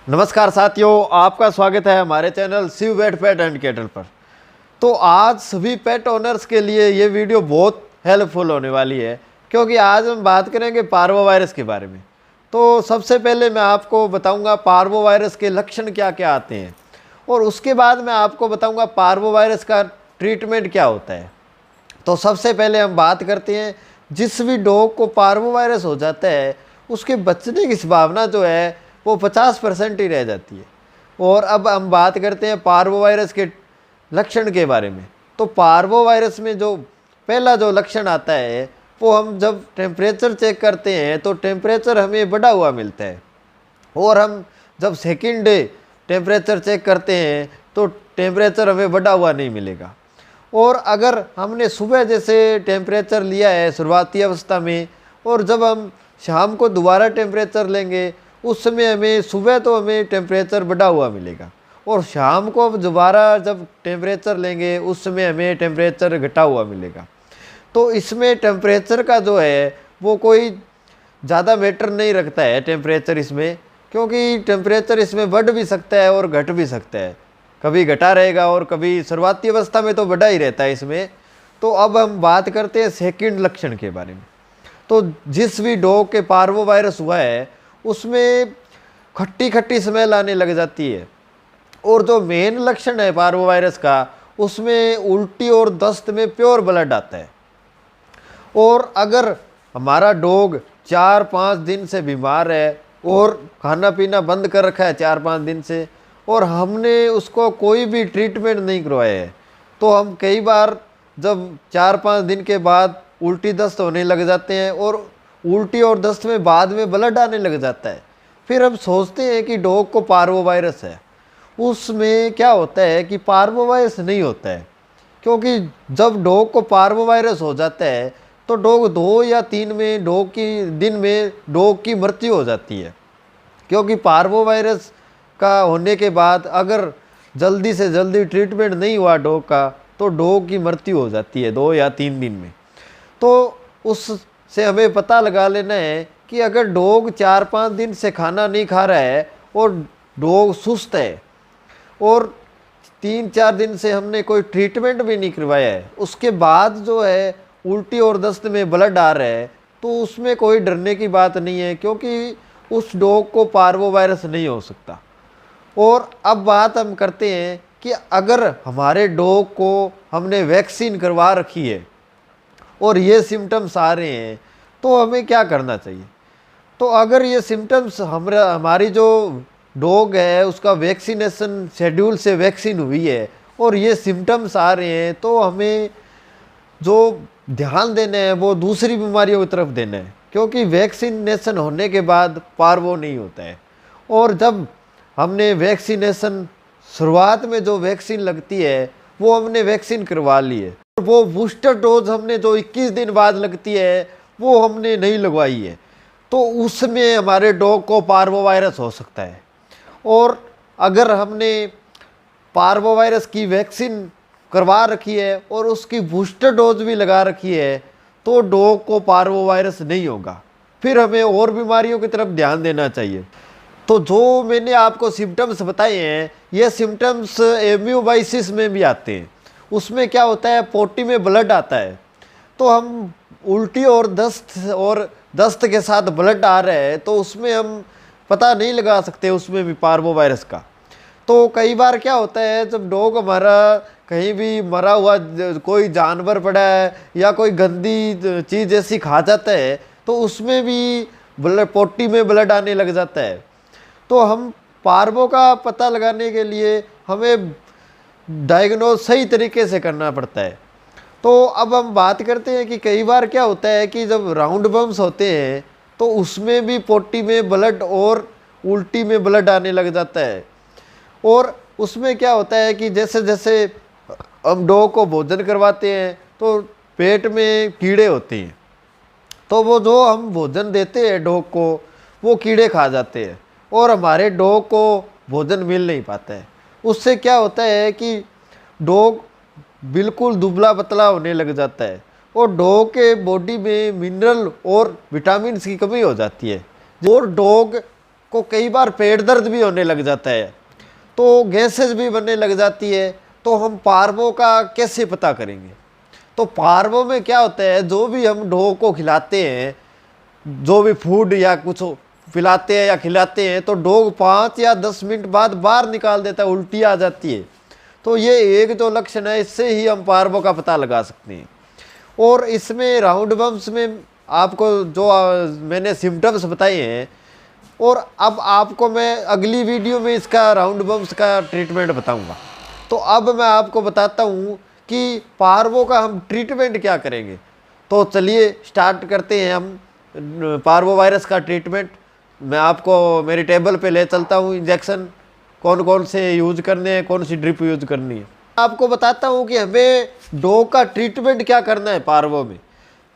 नमस्कार साथियों, आपका स्वागत है हमारे channel Shiv vet pet and cattle पर। तो आज सभी पेट ओनर्स के लिए ये वीडियो बहुत हेल्पफुल होने वाली है, क्योंकि आज हम बात करेंगे पार्वो वायरस के बारे में। तो सबसे पहले मैं आपको बताऊंगा पार्वो वायरस के लक्षण क्या क्या आते हैं, और उसके बाद मैं आपको बताऊंगा पार्वो वायरस का ट्रीटमेंट क्या होता है। तो सबसे पहले हम बात करते हैं, जिस भी डॉग को पार्वो वायरस हो जाता है उसके बचने की संभावना जो है वो 50% ही रह जाती है। और अब हम बात करते हैं पार्वो वायरस के लक्षण के बारे में। तो पार्वो वायरस में जो पहला जो लक्षण आता है वो हम जब टेम्परेचर चेक करते हैं तो टेम्परेचर हमें बढ़ा हुआ मिलता है, और हम जब सेकंड डे टेम्परेचर चेक करते हैं तो टेम्परेचर हमें बढ़ा हुआ नहीं मिलेगा। और अगर हमने सुबह जैसे टेम्परेचर लिया है शुरुआती अवस्था में, और जब हम शाम को दोबारा टेम्परेचर लेंगे उस समय हमें सुबह तो हमें टेम्परेचर बढ़ा हुआ मिलेगा, और शाम को दोबारा जब टेम्परेचर लेंगे उस समय हमें टेम्परेचर घटा हुआ मिलेगा। तो इसमें टेम्परेचर का जो है वो कोई ज़्यादा मैटर नहीं रखता है टेम्परेचर इसमें, क्योंकि टेम्परेचर इसमें बढ़ भी सकता है और घट भी सकता है, कभी घटा रहेगा और कभी शुरुआती अवस्था में तो बढ़ा ही रहता है इसमें। तो अब हम बात करते हैं सेकंड लक्षण के बारे में। तो जिस भी डॉग के पार्वो वायरस हुआ है उसमें खट्टी खट्टी स्मेल आने लग जाती है, और जो मेन लक्षण है पार्वो वायरस का उसमें उल्टी और दस्त में प्योर ब्लड आता है। और अगर हमारा डॉग 4-5 दिन से बीमार है और खाना पीना बंद कर रखा है 4-5 दिन से, और हमने उसको कोई भी ट्रीटमेंट नहीं करवाया है, तो हम कई बार जब 4-5 दिन के बाद उल्टी दस्त होने लग जाते हैं और उल्टी और दस्त में बाद में ब्लड आने लग जाता है, फिर हम सोचते हैं कि डॉग को पार्वो वायरस है। उसमें क्या होता है कि पार्वो वायरस नहीं होता है, क्योंकि जब डॉग को पार्वो वायरस हो जाता है तो डॉग 2 या 3 में दिन में डॉग की मृत्यु हो जाती है। क्योंकि पार्वो वायरस का होने के बाद अगर जल्दी से जल्दी ट्रीटमेंट नहीं हुआ डॉग का तो डॉग की मृत्यु हो जाती है 2 या 3 दिन में। तो उससे हमें पता लगा लेना है कि अगर डॉग 4-5 दिन से खाना नहीं खा रहा है और डॉग सुस्त है और 3-4 दिन से हमने कोई ट्रीटमेंट भी नहीं करवाया है, उसके बाद जो है उल्टी और दस्त में ब्लड आ रहा है, तो उसमें कोई डरने की बात नहीं है, क्योंकि उस डॉग को पार्वो वायरस नहीं हो सकता। और अब बात हम करते हैं कि अगर हमारे डॉग को हमने वैक्सीन करवा रखी है और ये सिम्टम्स आ रहे हैं तो हमें क्या करना चाहिए। तो अगर ये सिम्टम्स हमारी जो डॉग है उसका वैक्सीनेशन शेड्यूल से वैक्सीन हुई है और ये सिम्टम्स आ रहे हैं, तो हमें जो ध्यान देना है वो दूसरी बीमारियों की तरफ देना है, क्योंकि वैक्सीनेशन होने के बाद पार्वो नहीं होता है। और जब हमने वैक्सीनेशन शुरुआत में जो वैक्सीन लगती है वो हमने वैक्सीन करवा ली है, वो बूस्टर डोज हमने जो 21 दिन बाद लगती है वो हमने नहीं लगवाई है, तो उसमें हमारे डॉग को पार्वो वायरस हो सकता है। और अगर हमने पार्वो वायरस की वैक्सीन करवा रखी है और उसकी बूस्टर डोज भी लगा रखी है तो डॉग को पार्वो वायरस नहीं होगा। फिर हमें और बीमारियों की तरफ ध्यान देना चाहिए। तो जो मैंने आपको सिम्टम्स बताए हैं ये सिम्टम्स एम्यूबाइसिस में भी आते हैं। उसमें क्या होता है, पोटी में ब्लड आता है, तो हम उल्टी और दस्त के साथ ब्लड आ रहा है तो उसमें हम पता नहीं लगा सकते उसमें भी पार्वो वायरस का। तो कई बार क्या होता है, जब डॉग हमारा कहीं भी मरा हुआ कोई जानवर पड़ा है या कोई गंदी चीज़ ऐसी खा जाता है तो उसमें भी पोटी में ब्लड आने लग जाता है। तो हम पार्वो का पता लगाने के लिए हमें डायग्नोज सही तरीके से करना पड़ता है। तो अब हम बात करते हैं कि कई बार क्या होता है कि जब राउंड बम्स होते हैं तो उसमें भी पोटी में ब्लड और उल्टी में ब्लड आने लग जाता है। और उसमें क्या होता है कि जैसे जैसे हम डॉग को भोजन करवाते हैं तो पेट में कीड़े होते हैं, तो वो जो हम भोजन देते हैं डॉग को वो कीड़े खा जाते हैं और हमारे डॉग को भोजन मिल नहीं पाता है। उससे क्या होता है कि डॉग बिल्कुल दुबला पतला होने लग जाता है और डॉग के बॉडी में मिनरल और विटामिन की कमी हो जाती है। और डॉग को कई बार पेट दर्द भी होने लग जाता है, तो गैसेज भी बनने लग जाती है। तो हम पार्वो का कैसे पता करेंगे? तो पार्वो में क्या होता है, जो भी हम डॉग को खिलाते हैं, जो भी फूड या कुछ पिलाते हैं या खिलाते हैं, तो डॉग 5 या 10 मिनट बाद बाहर निकाल देता है, उल्टी आ जाती है। तो ये एक जो लक्षण है, इससे ही हम पार्वो का पता लगा सकते हैं। और इसमें राउंड बम्स में आपको जो मैंने सिम्टम्स बताए हैं, और अब आपको मैं अगली वीडियो में इसका राउंड बम्स का ट्रीटमेंट बताऊंगा। तो अब मैं आपको बताता हूँ कि पार्वो का हम ट्रीटमेंट क्या करेंगे। तो चलिए स्टार्ट करते हैं हम पार्वो वायरस का ट्रीटमेंट। मैं आपको मेरी टेबल पे ले चलता हूँ, इंजेक्शन कौन कौन से यूज करने हैं, कौन सी ड्रिप यूज करनी है। आपको बताता हूँ कि हमें डॉग का ट्रीटमेंट क्या करना है पार्वो में।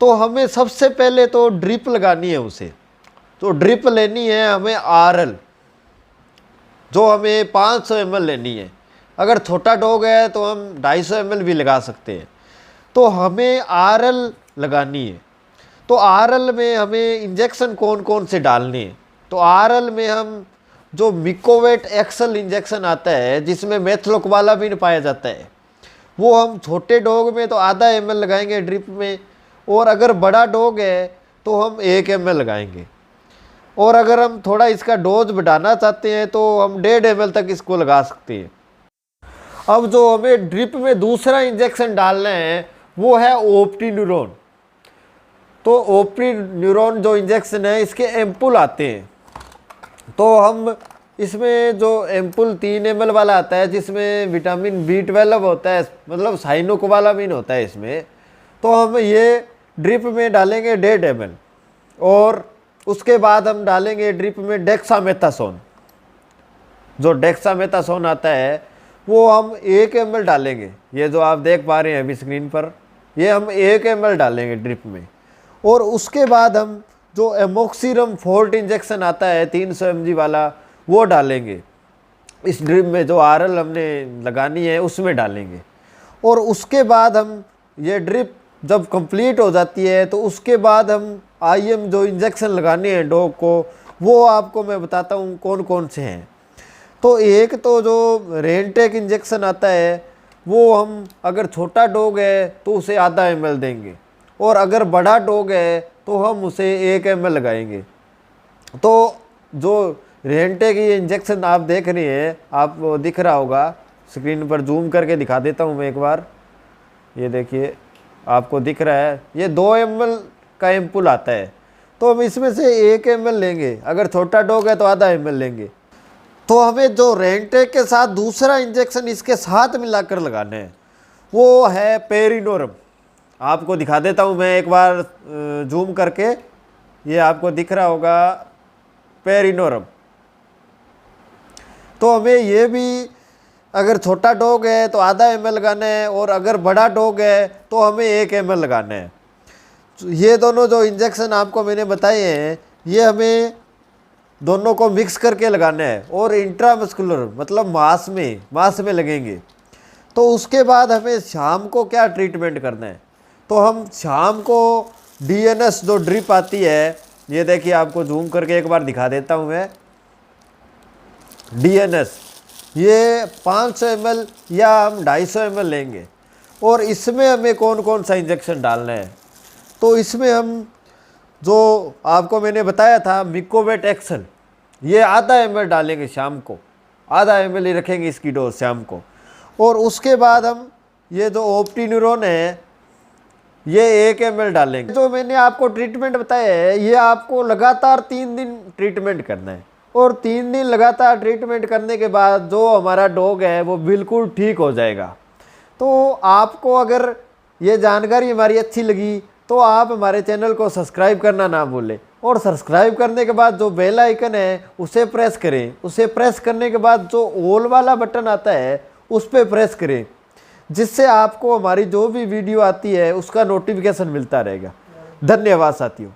तो हमें सबसे पहले तो ड्रिप लगानी है उसे। तो ड्रिप लेनी है हमें RL, जो हमें 500 ml लेनी है। अगर छोटा डॉग है तो हम 250 ml भी लगा सकते हैं। तो हमें RL लगानी है। तो RL में हमें इंजेक्शन कौन कौन से डालने हैं। तो RL में हम जो मिकोवेट एक्सल इंजेक्शन आता है, जिसमें मेथिलोक्वालामिन पाया जाता है, वो हम छोटे डॉग में तो आधा ml लगाएंगे ड्रिप में, और अगर बड़ा डॉग है तो हम 1 ml लगाएंगे। और अगर हम थोड़ा इसका डोज बढ़ाना चाहते हैं तो हम 1.5 ml तक इसको लगा सकते हैं। अब जो हमें ड्रिप में दूसरा इंजेक्शन डालना है वो है ओप्टिन्यूरोन। तो ओप्टिन्यूरोन जो इंजेक्शन है, इसके एम्पुल आते हैं। तो हम इसमें जो एम्पुल 3 ml वाला आता है, जिसमें विटामिन B12 होता है, मतलब साइनोकोबालामिन होता है इसमें, तो हम ये ड्रिप में डालेंगे 1.5 ml। और उसके बाद हम डालेंगे ड्रिप में डेक्सामेथासोन। जो डेक्सामेथासोन आता है वो हम 1 ml डालेंगे। ये जो आप देख पा रहे हैं अभी स्क्रीन पर, ये हम 1 ml डालेंगे ड्रिप में। और उसके बाद हम जो एमोक्सिरम फोर्ट इंजेक्शन आता है 300 mg वाला, वो डालेंगे इस ड्रिप में। जो RL हमने लगानी है उसमें डालेंगे। और उसके बाद हम ये ड्रिप जब कंप्लीट हो जाती है, तो उसके बाद हम IM जो इंजेक्शन लगाने हैं डॉग को, वो आपको मैं बताता हूँ कौन कौन से हैं। तो एक तो जो रेनटेक इंजेक्शन आता है, वो हम अगर छोटा डॉग है तो उसे आधा ml देंगे, और अगर बड़ा डॉग है तो हम उसे 1 ml लगाएंगे। तो जो रेनटेक ये इंजेक्शन आप देख रहे हैं, आप दिख रहा होगा स्क्रीन पर, जूम करके दिखा देता हूँ मैं एक बार। ये देखिए आपको दिख रहा है, ये 2 ml का एम्पुल आता है। तो हम इसमें से 1 ml लेंगे, अगर छोटा डॉग है तो आधा ml लेंगे। तो हमें जो रेनटेक के साथ दूसरा इंजेक्शन इसके साथ मिलाकर लगाना है, वो है पेरिनोरम। आपको दिखा देता हूँ मैं एक बार जूम करके, ये आपको दिख रहा होगा पेरिनोरम। तो हमें ये भी, अगर छोटा डॉग है तो आधा ml लगाना है, और अगर बड़ा डॉग है तो हमें 1 ml लगाना है। ये दोनों जो इंजेक्शन आपको मैंने बताए हैं, ये हमें दोनों को मिक्स करके लगाना है, और इंट्रामस्कुलर मतलब मांस में लगेंगे। तो उसके बाद हमें शाम को क्या ट्रीटमेंट करना है। तो हम शाम को DNS जो ड्रिप आती है, ये देखिए आपको जूम करके एक बार दिखा देता हूँ मैं। DNS ये 500 ml या हम 250 ml लेंगे। और इसमें हमें कौन कौन सा इंजेक्शन डालना है। तो इसमें हम जो आपको मैंने बताया था मिकोवेट एक्सल, ये आधा ml डालेंगे शाम को, आधा ml ही रखेंगे इसकी डोज शाम को। और उसके बाद हम ये जो ओप्टिन्यूरोन है, ये 1 ml डालेंगे। जो मैंने आपको ट्रीटमेंट बताया है, ये आपको लगातार 3 दिन ट्रीटमेंट करना है। और 3 दिन लगातार ट्रीटमेंट करने के बाद जो हमारा डॉग है वो बिल्कुल ठीक हो जाएगा। तो आपको अगर ये जानकारी हमारी अच्छी लगी तो आप हमारे चैनल को सब्सक्राइब करना ना भूलें। और सब्सक्राइब करने के बाद जो बेल आइकन है उसे प्रेस करें। उसे प्रेस करने के बाद जो ऑल वाला बटन आता है उस पर प्रेस करें, जिससे आपको हमारी जो भी वीडियो आती है उसका नोटिफिकेशन मिलता रहेगा। धन्यवाद साथियों।